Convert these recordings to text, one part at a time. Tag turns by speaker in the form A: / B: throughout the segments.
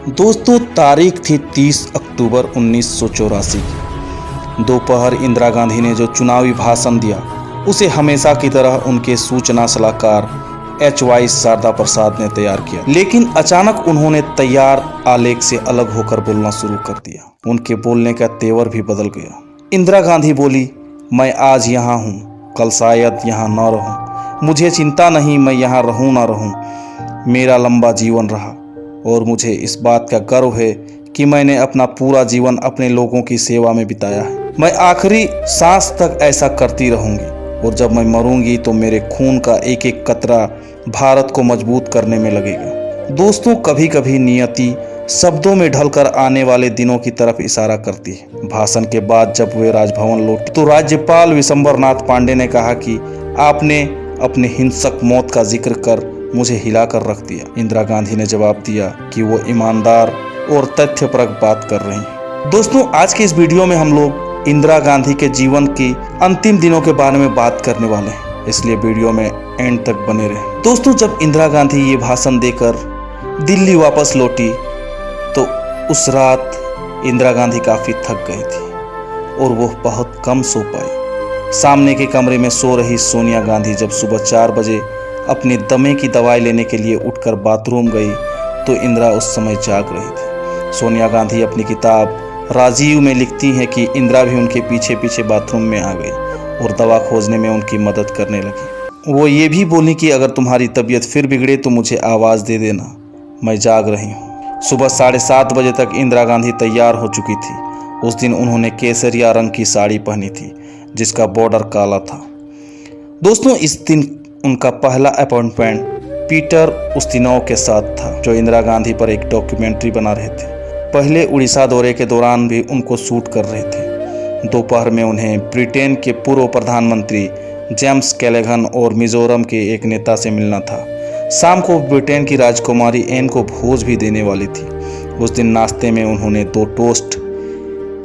A: दोस्तों, तारीख थी 30 अक्टूबर 1984 की। दोपहर इंदिरा गांधी ने जो चुनावी भाषण दिया उसे हमेशा की तरह उनके सूचना सलाहकार HY शारदा प्रसाद ने तैयार किया, लेकिन अचानक उन्होंने तैयार आलेख से अलग होकर बोलना शुरू कर दिया। उनके बोलने का तेवर भी बदल गया। इंदिरा गांधी बोली, मैं आज यहाँ हूँ, कल शायद यहाँ न रहूँ। मुझे चिंता नहीं, मैं यहाँ रहूँ ना रहूँ। मेरा लंबा जीवन रहा और मुझे इस बात का गर्व है कि मैंने अपना पूरा जीवन अपने लोगों की सेवा में बिताया है। मैं आखिरी सांस तक ऐसा करती रहूंगी और जब मैं मरूंगी तो मेरे खून का एक एक कतरा भारत को मजबूत करने में लगेगा। दोस्तों, कभी कभी नियति शब्दों में ढलकर आने वाले दिनों की तरफ इशारा करती है। भाषण के बाद जब वे राजभवन लौटे तो राज्यपाल विशंबरनाथ पांडे ने कहा कि आपने अपने हिंसक मौत का जिक्र कर मुझे हिलाकर रख दिया। इंदिरा गांधी ने जवाब दिया कि वो ईमानदार और तथ्यपरक बात कर रही हैं। दोस्तों, आज के इस वीडियो में हम लोग इंदिरा गांधी के जीवन की अंतिम दिनों के बारे में बात करने वाले हैं, इसलिए वीडियो में एंड तक बने रहें। दोस्तों, जब इंदिरा गांधी ये भाषण देकर दिल्ली वापस लौटी तो उस रात इंदिरा गांधी काफी थक गई थी और वो बहुत कम सो पाई। सामने के कमरे में सो रही सोनिया गांधी जब सुबह 4 बजे अपने दमे की दवाई लेने के लिए उठकर बाथरूम गई तो इंदिरा उस समय जाग रही थी। सोनिया गांधी अपनी किताब राजीव में लिखती हैं कि इंदिरा भी उनके पीछे पीछे बाथरूम में आ गई और दवा खोजने में उनकी मदद करने लगी। वो ये भी बोली कि अगर तुम्हारी तबीयत फिर बिगड़े तो मुझे आवाज़ दे देना, मैं जाग रही हूँ। सुबह 7:30 बजे तक इंदिरा गांधी तैयार हो चुकी थी। उस दिन उन्होंने केसरिया रंग की साड़ी पहनी थी जिसका बॉर्डर काला था। दोस्तों, इस दिन उनका पहला अपॉइंटमेंट पीटर उस्तिनोव के साथ था, जो इंदिरा गांधी पर एक डॉक्यूमेंट्री बना रहे थे। पहले उड़ीसा दौरे के दौरान भी उनको शूट कर रहे थे। दोपहर में उन्हें ब्रिटेन के पूर्व प्रधानमंत्री जेम्स कैलेगन और मिजोरम के एक नेता से मिलना था। शाम को ब्रिटेन की राजकुमारी एन को भोज भी देने वाली थी। उस दिन नाश्ते में उन्होंने 2 टोस्ट,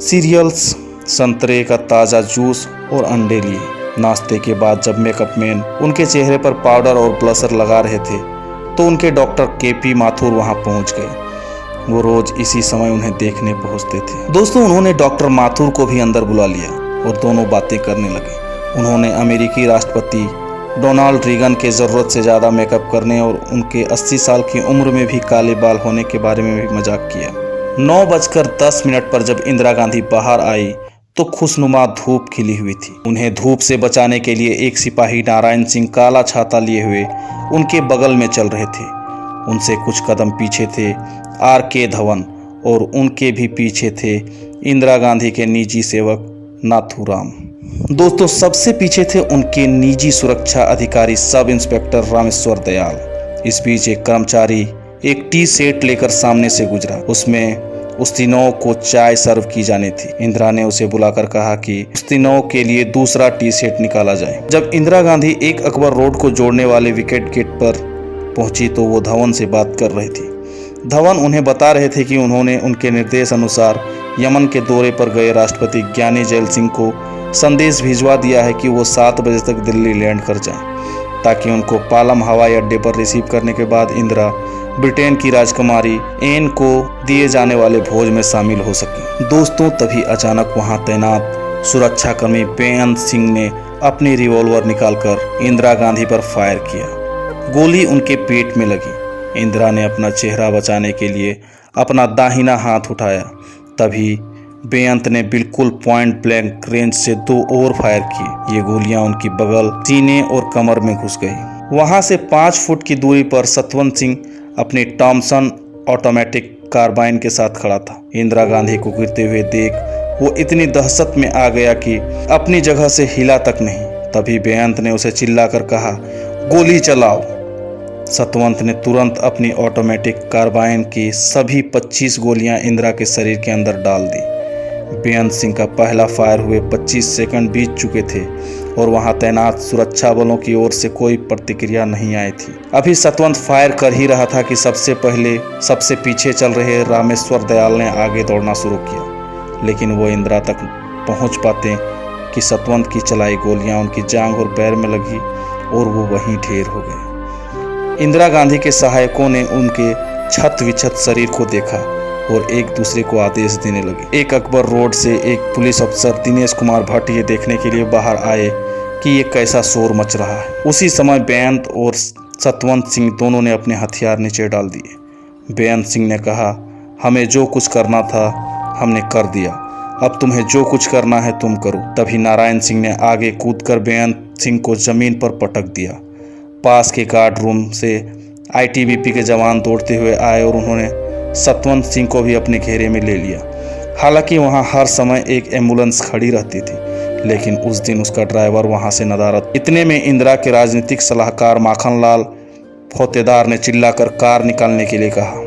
A: सीरियल्स, संतरे का ताज़ा जूस और अंडे लिए। नाश्ते के बाद जब मेकअप मैन उनके चेहरे पर पाउडर और ब्लशर लगा रहे थे तो उनके डॉक्टर KP माथुर वहां पहुंच गए। वो रोज इसी समय उन्हें देखने पहुंचते थे। दोस्तों, उन्होंने डॉक्टर माथुर को भी अंदर बुला लिया और दोनों बातें करने लगे। उन्होंने अमेरिकी राष्ट्रपति डोनाल्ड रीगन के ज़रूरत से ज़्यादा मेकअप करने और उनके 80 साल की उम्र में भी काले बाल होने के बारे में भी मजाक किया। 9:10 पर जब इंदिरा गांधी बाहर आई तो खुशनुमा धूप खिली हुई थी। उन्हें धूप से बचाने के लिए एक सिपाही नारायण सिंह काला छाता लिए हुए उनके बगल में चल रहे थे। उनसे कुछ कदम पीछे थे RK धवन और उनके भी पीछे थे इंदिरा गांधी के निजी सेवक नाथूराम। दोस्तों, सबसे पीछे थे उनके निजी सुरक्षा अधिकारी सब इंस्पेक्टर रामेश्वर दयाल। इस बीच एक कर्मचारी एक टी सेट लेकर सामने से गुजरा। उसमें उस्तिनोव को चाय सर्व की जानी थी। इंदिरा ने उसे बुलाकर कहा कि उस्तिनोव के लिए दूसरा टी सेट निकाला जाए। जब इंदिरा गांधी 1 अकबर रोड को जोड़ने वाले विकेट गेट पर पहुंची तो वो धवन से बात कर रही थी। धवन उन्हें बता रहे थे कि उन्होंने उनके निर्देश अनुसार यमन के दौरे पर गए राष्ट्रपति ज्ञानी जैल सिंह को संदेश भिजवा दिया है कि वो 7 बजे तक दिल्ली लैंड कर जाएं, ताकि उनको पालम हवाई अड्डे पर रिसीव करने के बाद इंदिरा ब्रिटेन की राजकुमारी एन को दिए जाने वाले भोज में शामिल हो सके। दोस्तों, तभी अचानक वहां तैनात सुरक्षाकर्मी बेअंत सिंह ने अपनी रिवॉल्वर निकालकर इंदिरा गांधी पर फायर किया। गोली उनके पेट में लगी। इंदिरा ने अपना चेहरा बचाने के लिए अपना दाहिना हाथ उठाया। तभी बेअंत ने बिल्कुल पॉइंट ब्लैंक रेंज से 2 और फायर किए। ये गोलियां उनकी बगल, सीने और कमर में घुस गई। वहां से 5 फुट की दूरी पर सतवंत सिंह अपनी टॉमसन ऑटोमेटिक कार्बाइन के साथ खड़ा था। इंदिरा गांधी को गिरते हुए देख वो इतनी दहशत में आ गया कि अपनी जगह से हिला तक नहीं। तभी बेअंत ने उसे चिल्लाकर कहा, गोली चलाओ। सतवंत ने तुरंत अपनी ऑटोमेटिक कार्बाइन की सभी 25 गोलियां इंदिरा के शरीर के अंदर डाल दी। बेअंत सिंह का पहला फायर हुए 25 सेकंड बीत चुके थे और वहां तैनात सुरक्षा बलों की ओर से कोई प्रतिक्रिया नहीं आई थी। अभी सतवंत फायर कर ही रहा था कि सबसे पहले सबसे पीछे चल रहे रामेश्वर दयाल ने आगे दौड़ना शुरू किया, लेकिन वो इंदिरा तक पहुंच पाते कि सतवंत की चलाई गोलियां उनकी जांघ और पैर में लगी और वो वहीं ढेर हो गए। इंदिरा गांधी के सहायकों ने उनके छत विछत शरीर को देखा और एक दूसरे को आदेश देने लगे। एक अकबर रोड से एक पुलिस अफसर दिनेश कुमार भट्ट ये देखने के लिए बाहर आए कि ये कैसा शोर मच रहा है। उसी समय बेअंत और सतवंत सिंह दोनों ने अपने हथियार नीचे डाल दिए। बेअंत सिंह ने कहा, हमें जो कुछ करना था हमने कर दिया, अब तुम्हें जो कुछ करना है तुम करो। तभी नारायण सिंह ने आगे कूदकर बेअंत सिंह को जमीन पर पटक दिया। पास के गार्ड रूम से आईटीबीपी के जवान दौड़ते हुए आए और उन्होंने सतवंत सिंह को भी अपने घेरे में ले लिया। हालांकि वहां हर समय एक एम्बुलेंस खड़ी रहती थी, लेकिन उस दिन उसका ड्राइवर वहां से नदारद। इतने में इंदिरा के राजनीतिक सलाहकार माखनलाल फौतेदार ने चिल्लाकर कार निकालने के लिए कहा।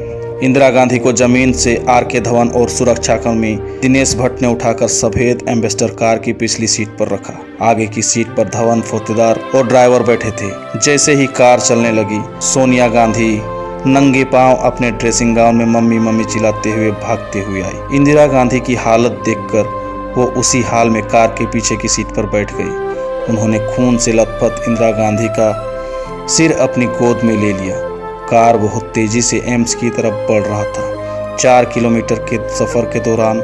A: इंदिरा गांधी को जमीन से आर.के. धवन और सुरक्षाकर्मी दिनेश भट्ट ने उठाकर सफेद एम्बेसडर कार की पिछली सीट पर रखा। आगे की सीट पर धवन, फौतेदार और ड्राइवर बैठे थे। जैसे ही कार चलने लगी, सोनिया गांधी नंगे पांव अपने ड्रेसिंग गाउन में मम्मी मम्मी चिल्लाते हुए भागते हुए आई। इंदिरा गांधी की हालत देखकर वो उसी हाल में कार के पीछे की सीट पर बैठ गई। उन्होंने खून से लथपथ इंदिरा गांधी का सिर अपनी गोद में ले लिया। कार बहुत तेजी से एम्स की तरफ बढ़ रहा था। 4 किलोमीटर के सफर के दौरान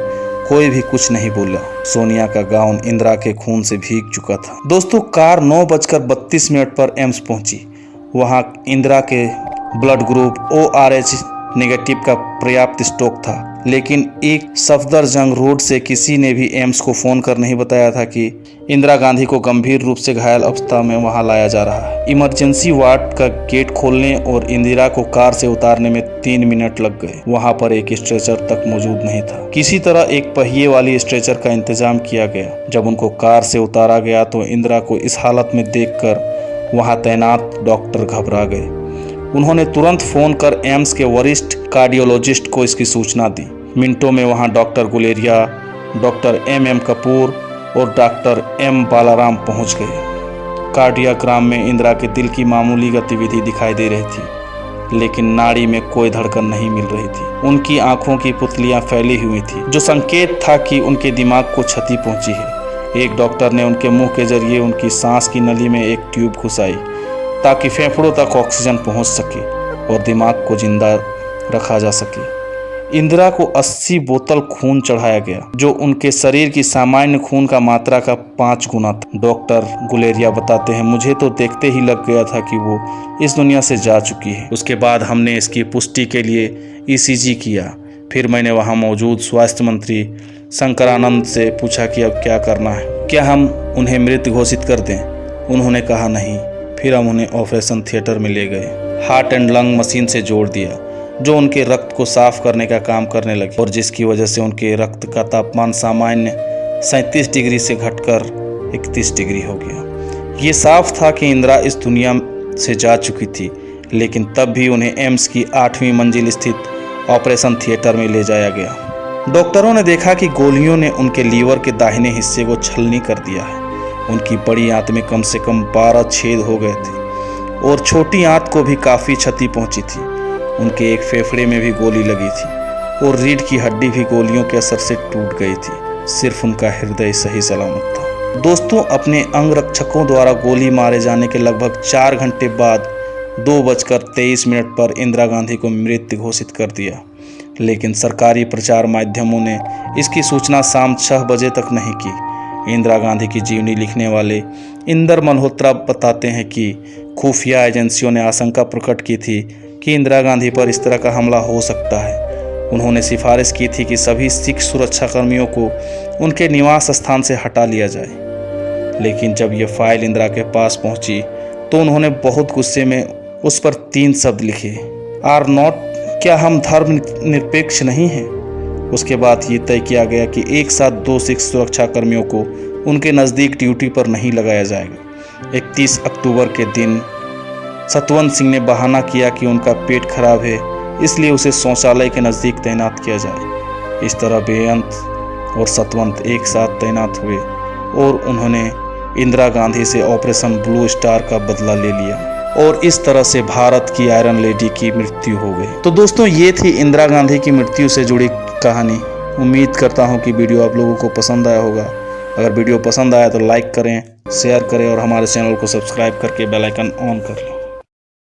A: कोई भी कुछ नहीं बोला। सोनिया का गाउन इंदिरा के खून से भीग चुका था। दोस्तों, कार 9:32 पर एम्स पहुंची। वहां इंदिरा के ब्लड ग्रुप ORH नेगेटिव का पर्याप्त स्टॉक था, लेकिन एक सफदरजंग रोड से किसी ने भी एम्स को फोन कर नहीं बताया था कि इंदिरा गांधी को गंभीर रूप से घायल अवस्था में वहां लाया जा रहा है। इमरजेंसी वार्ड का गेट खोलने और इंदिरा को कार से उतारने में 3 मिनट लग गए। वहां पर एक स्ट्रेचर तक मौजूद नहीं था। किसी तरह एक पहिए वाली स्ट्रेचर का इंतजाम किया गया। जब उनको कार से उतारा गया तो इंदिरा को इस हालत में देखकर वहां तैनात डॉक्टर घबरा गए। उन्होंने तुरंत फोन कर एम्स के वरिष्ठ कार्डियोलॉजिस्ट को इसकी सूचना दी। मिनटों में वहां doctor Guleria, doctor MM Kapoor और डॉक्टर M बालाराम पहुंच गए। कार्डियोग्राम में इंदिरा के दिल की मामूली गतिविधि दिखाई दे रही थी, लेकिन नाड़ी में कोई धड़कन नहीं मिल रही थी। उनकी आंखों की पुतलियां फैली हुई थी, जो संकेत था कि उनके दिमाग को क्षति पहुंची है। एक डॉक्टर ने उनके मुंह के जरिए उनकी सांस की नली में एक ट्यूब घुसाई ताकि फेफड़ों तक ऑक्सीजन पहुंच सके और दिमाग को जिंदा रखा जा सके। इंदिरा को 80 बोतल खून चढ़ाया गया, जो उनके शरीर की सामान्य खून का मात्रा का 5 गुना था। डॉक्टर गुलेरिया बताते हैं, मुझे तो देखते ही लग गया था कि वो इस दुनिया से जा चुकी है। उसके बाद हमने इसकी पुष्टि के लिए ECG किया। फिर मैंने वहां मौजूद स्वास्थ्य मंत्री शंकरानंद से पूछा कि अब क्या करना है, क्या हम उन्हें मृत घोषित कर दें। उन्होंने कहा नहीं। फिर हम उन्हें ऑपरेशन थिएटर में ले गए। हार्ट एंड लंग मशीन से जोड़ दिया, जो उनके रक्त को साफ करने का काम करने लगी और जिसकी वजह से उनके रक्त का तापमान सामान्य 37 डिग्री से घटकर 31 डिग्री हो गया। ये साफ था कि इंदिरा इस दुनिया से जा चुकी थी, लेकिन तब भी उन्हें एम्स की 8वीं मंजिल स्थित ऑपरेशन थिएटर में ले जाया गया। डॉक्टरों ने देखा कि गोलियों ने उनके लीवर के दाहिने हिस्से को छलनी कर दिया है। उनकी बड़ी आंत में कम से कम 12 छेद हो गए थे और छोटी आंत को भी काफ़ी क्षति पहुंची थी। उनके एक फेफड़े में भी गोली लगी थी और रीढ़ की हड्डी भी गोलियों के असर से टूट गई थी। सिर्फ उनका हृदय सही सलामत था। दोस्तों, अपने अंगरक्षकों द्वारा गोली मारे जाने के लगभग 4 घंटे बाद 2:23 पर इंदिरा गांधी को मृत घोषित कर दिया, लेकिन सरकारी प्रचार माध्यमों ने इसकी सूचना शाम 6 बजे तक नहीं की। इंदिरा गांधी की जीवनी लिखने वाले इंदर मल्होत्रा बताते हैं कि खुफिया एजेंसियों ने आशंका प्रकट की थी कि इंदिरा गांधी पर इस तरह का हमला हो सकता है। उन्होंने सिफारिश की थी कि सभी सिख सुरक्षाकर्मियों को उनके निवास स्थान से हटा लिया जाए। लेकिन जब यह फाइल इंदिरा के पास पहुंची तो उन्होंने बहुत गुस्से में उस पर 3 शब्द लिखे, आर नॉट, क्या हम धर्मनिरपेक्ष नहीं हैं। उसके बाद ये तय किया गया कि एक साथ 2 सिख सुरक्षाकर्मियों को उनके नज़दीक ड्यूटी पर नहीं लगाया जाएगा। 31 अक्टूबर के दिन सतवंत सिंह ने बहाना किया कि उनका पेट खराब है, इसलिए उसे शौचालय के नज़दीक तैनात किया जाए। इस तरह बेअंत और सतवंत एक साथ तैनात हुए और उन्होंने इंदिरा गांधी से ऑपरेशन ब्लू स्टार का बदला ले लिया और इस तरह से भारत की आयरन लेडी की मृत्यु हो गई। तो दोस्तों, ये थी इंदिरा गांधी की मृत्यु से जुड़ी कहानी। उम्मीद करता हूँ कि वीडियो आप लोगों को पसंद आया होगा। अगर वीडियो पसंद आया तो लाइक करें, शेयर करें और हमारे चैनल को सब्सक्राइब करके बेल आइकन ऑन कर लें।